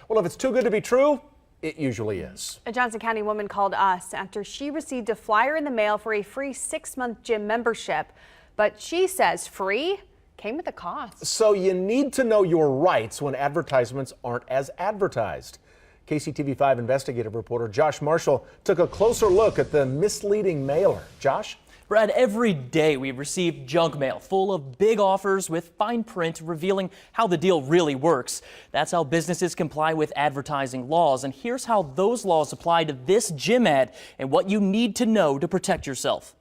Well, if it's too good to be true, it usually is. A Johnson County woman called us after she received a flyer in the mail for a free 6-month gym membership. But she says free came with a cost. So you need to know your rights when advertisements aren't as advertised. KCTV5 investigative reporter Josh Marshall took a closer look at the misleading mailer. Josh? Brad, every day we receive junk mail full of big offers with fine print revealing how the deal really works. That's how businesses comply with advertising laws. And here's how those laws apply to this gym ad and what you need to know to protect yourself.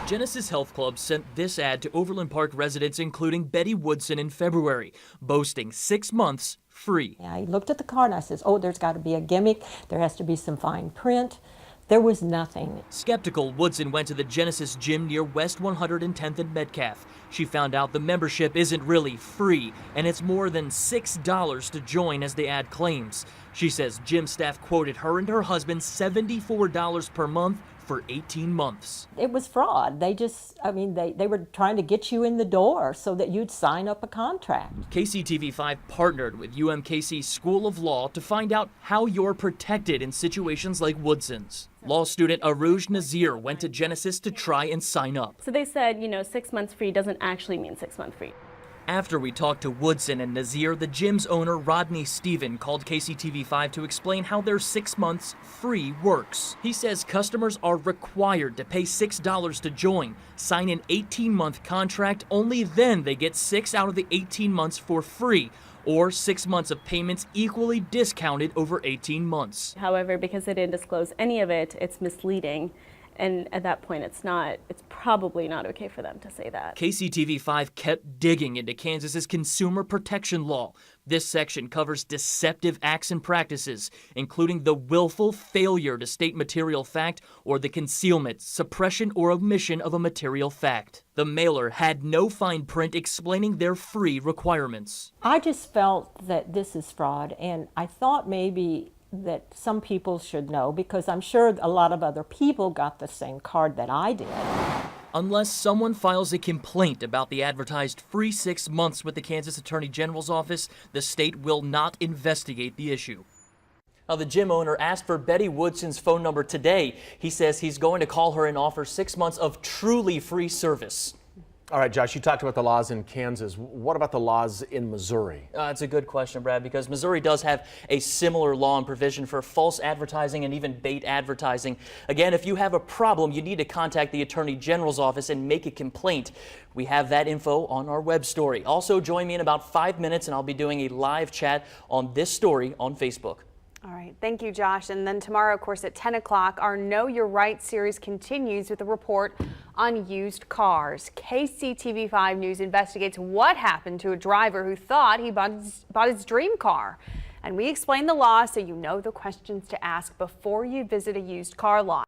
Genesis Health Club sent this ad to Overland Park residents, including Betty Woodson, in February, boasting 6 months free. I looked at the card and I says, oh, there's got to be a gimmick. There has to be some fine print. There was nothing. Skeptical, Woodson went to the Genesis gym near West 110th and Metcalf. She found out the membership isn't really free, and it's more than $6 to join, as the ad claims. She says gym staff quoted her and her husband $74 per month for 18 months. It was fraud. They just, they were trying to get you in the door so that you'd sign up a contract. KCTV5 partnered with UMKC School of Law to find out how you're protected in situations like Woodson's. Law student Aruj Nazir went to Genesis to try and sign up. So they said, 6 months free doesn't actually mean 6 months free. After we talked to Woodson and Nazir, the gym's owner, Rodney Stephen, called KCTV5 to explain how their 6 months free works. He says customers are required to pay $6 to join, sign an 18-month contract, only then they get 6 out of the 18 months for free, or 6 months of payments equally discounted over 18 months. However, because they didn't disclose any of it, it's misleading. And at that point, it's probably not okay for them to say that. KCTV5 kept digging into Kansas's consumer protection law. This section covers deceptive acts and practices, including the willful failure to state material fact or the concealment, suppression, or omission of a material fact. The mailer had no fine print explaining their free requirements. I just felt that this is fraud, and I thought maybe that some people should know, because I'm sure a lot of other people got the same card that I did. Unless someone files a complaint about the advertised free 6 months with the Kansas Attorney General's office, the state will not investigate the issue. Now, the gym owner asked for Betty Woodson's phone number today. He says he's going to call her and offer 6 months of truly free service. All right, Josh, you talked about the laws in Kansas. What about the laws in Missouri? It's a good question, Brad, because Missouri does have a similar law and provision for false advertising and even bait advertising. Again, if you have a problem, you need to contact the Attorney General's office and make a complaint. We have that info on our web story. Also, join me in about 5 minutes, and I'll be doing a live chat on this story on Facebook. All right. Thank you, Josh. And then tomorrow, of course, at 10 o'clock, our Know Your Rights series continues with a report on used cars. KCTV5 News investigates what happened to a driver who thought he bought his dream car. And we explain the law so you know the questions to ask before you visit a used car lot.